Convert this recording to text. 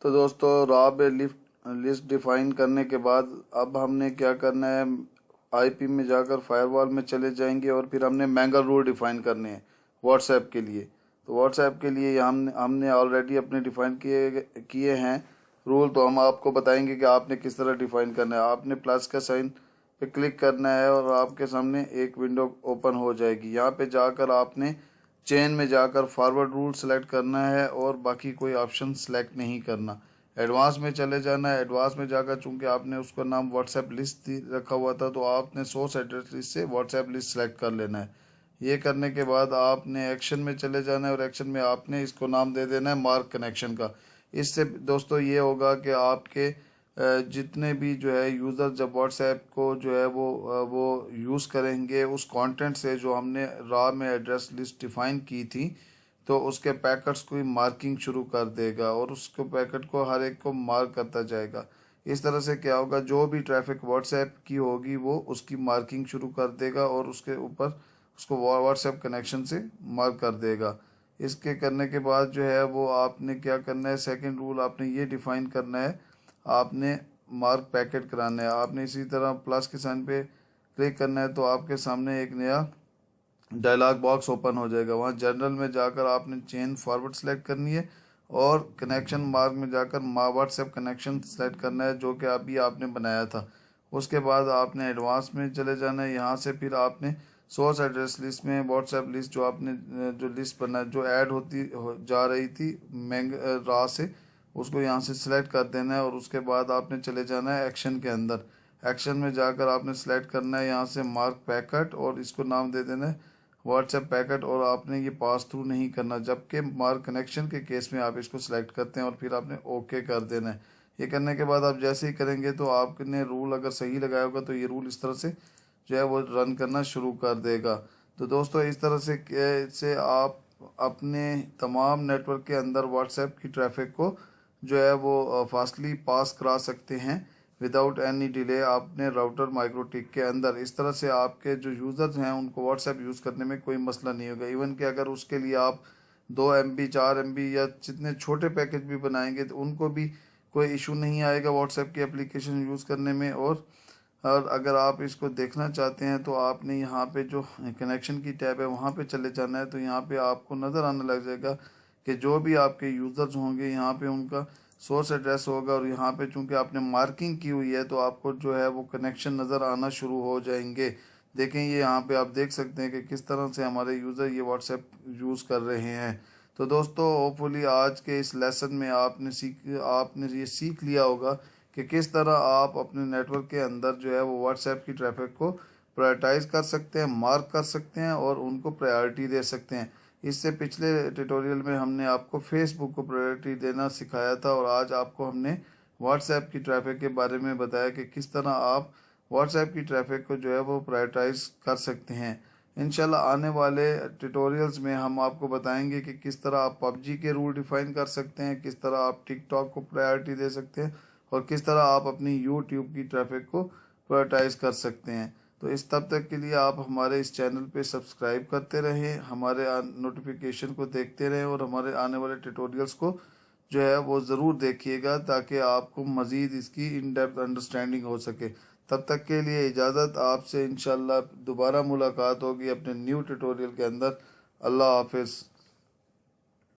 तो दोस्तों रॉ में लिस्ट डिफाइन करने के बाद अब हमने क्या करना है, आईपी में जाकर फायरवॉल में चले जाएंगे और फिर हमने मैंगल रूल डिफाइन करने हैं व्हाट्सएप के लिए। तो व्हाट्सएप के लिए हमने ऑलरेडी अपने डिफाइन किए किए हैं रूल, तो हम आपको बताएंगे कि आपने किस तरह डिफाइन करना है। आपने प्लस का साइन पे क्लिक करना है और आपके सामने एक विंडो ओपन हो जाएगी। यहाँ पे जाकर आपने चेन में जाकर फॉरवर्ड रूल सेलेक्ट करना है और बाकी कोई ऑप्शन सेलेक्ट नहीं करना। एडवांस में चले जाना है। एडवांस में जाकर चूंकि आपने उसका नाम व्हाट्सएप लिस्ट रखा हुआ था तो आपने सोर्स एड्रेस लिस्ट से व्हाट्सएप लिस्ट सेलेक्ट कर लेना है। ये करने के बाद आपने एक्शन में चले जाना है और एक्शन में आपने इसको नाम दे देना है मार्क कनेक्शन का। इससे दोस्तों ये होगा कि आपके जितने भी जो है यूज़र जब व्हाट्सएप को जो है वो यूज़ करेंगे उस कंटेंट से जो हमने रॉ में एड्रेस लिस्ट डिफाइन की थी, तो उसके पैकेट्स की मार्किंग शुरू कर देगा और उसको पैकेट को हर एक को मार्क करता जाएगा। इस तरह से क्या होगा, जो भी ट्रैफिक व्हाट्सएप की होगी वो उसकी मार्किंग शुरू कर देगा और उसके ऊपर उसको व्हाट्सएप कनेक्शन से मार्क कर देगा। इसके करने के बाद जो है वो आपने क्या करना है, सेकंड रूल आपने ये डिफाइन करना है, आपने मार्क पैकेट कराना है। आपने इसी तरह प्लस के साइन पे क्लिक करना है तो आपके सामने एक नया डायलॉग बॉक्स ओपन हो जाएगा। वहाँ जनरल में जाकर आपने चेन फॉरवर्ड सेलेक्ट करनी है और कनेक्शन मार्क में जाकर व्हाट्सएप कनेक्शन सेलेक्ट करना है जो कि अभी आपने बनाया था। उसके बाद आपने एडवांस में चले जाना है। यहाँ से फिर आपने सोर्स एड्रेस लिस्ट में व्हाट्सएप लिस्ट जो आपने जो लिस्ट बना जो ऐड जा रही थी रॉ से, उसको यहाँ से सिलेक्ट कर देना है और उसके बाद आपने चले जाना है एक्शन के अंदर। एक्शन में जाकर आपने सेलेक्ट करना है यहाँ से मार्क पैकेट और इसको नाम दे देना है व्हाट्सएप पैकेट और आपने ये पास थ्रू नहीं करना, जबकि मार्क कनेक्शन के केस में आप इसको सिलेक्ट करते हैं और फिर आपने ओके कर देना है। ये करने के बाद आप जैसे ही करेंगे तो आपने रूल अगर सही लगाया होगा तो ये रूल इस तरह से जो है वो रन करना शुरू कर देगा। तो दोस्तों इस तरह से आप अपने तमाम नेटवर्क के अंदर व्हाट्सएप की ट्रैफिक को जो है वो फास्टली पास करा सकते हैं विदाउट एनी डिले अपने राउटर माइक्रोटिक के अंदर। इस तरह से आपके जो यूज़र्स हैं उनको व्हाट्सएप यूज़ करने में कोई मसला नहीं होगा। इवन कि अगर उसके लिए आप 2 MB 4 MB या जितने छोटे पैकेज भी बनाएंगे तो उनको भी कोई इशू नहीं आएगा व्हाट्सएप की एप्लीकेशन यूज़ करने में। और अगर आप इसको देखना चाहते हैं तो आपने यहाँ पे जो कनेक्शन की टैब है वहाँ पे चले जाना है। तो यहाँ पे आपको नज़र आने लग जाएगा कि जो भी आपके यूज़र्स होंगे यहाँ पे उनका सोर्स एड्रेस होगा और यहाँ पे चूंकि आपने मार्किंग की हुई है तो आपको जो है वो कनेक्शन नज़र आना शुरू हो जाएंगे। देखें ये यहाँ पे आप देख सकते हैं कि किस तरह से हमारे यूज़र ये व्हाट्सएप यूज़ कर रहे हैं। तो दोस्तों होपफुली आज के इस लेसन में आपने ये सीख लिया होगा कि किस तरह आप अपने नेटवर्क के अंदर जो है वो व्हाट्सएप की ट्रैफिक को प्रायोरिटाइज कर सकते हैं, मार्क कर सकते हैं और उनको प्रायोरिटी दे सकते हैं। इससे पिछले ट्यूटोरियल में हमने आपको फेसबुक को प्रायोरिटी देना सिखाया था और आज आपको हमने व्हाट्सएप की ट्रैफिक के बारे में बताया कि किस तरह आप व्हाट्सएप की ट्रैफिक को जो है वो प्रायोरिटाइज कर सकते हैं। इंशाल्लाह आने वाले ट्यूटोरियल्स में हम आपको बताएंगे कि किस तरह आप पबजी के रूल डिफाइन कर सकते हैं, किस तरह आप टिकटॉक को प्रायोरिटी दे सकते हैं और किस तरह आप अपनी यूट्यूब की ट्रैफिक को प्रायोरिटाइज कर सकते हैं। तो इस तब तक के लिए आप हमारे इस चैनल पे सब्सक्राइब करते रहें, हमारे नोटिफिकेशन को देखते रहें और हमारे आने वाले ट्यूटोरियल्स को जो है वो ज़रूर देखिएगा ताकि आपको मज़ीद इसकी इन डेप्थ अंडरस्टैंडिंग हो सके। तब तक के लिए इजाज़त, आपसे इंशाल्लाह दोबारा मुलाकात होगी अपने न्यू ट्यूटोरियल के अंदर। अल्लाह हाफिज़।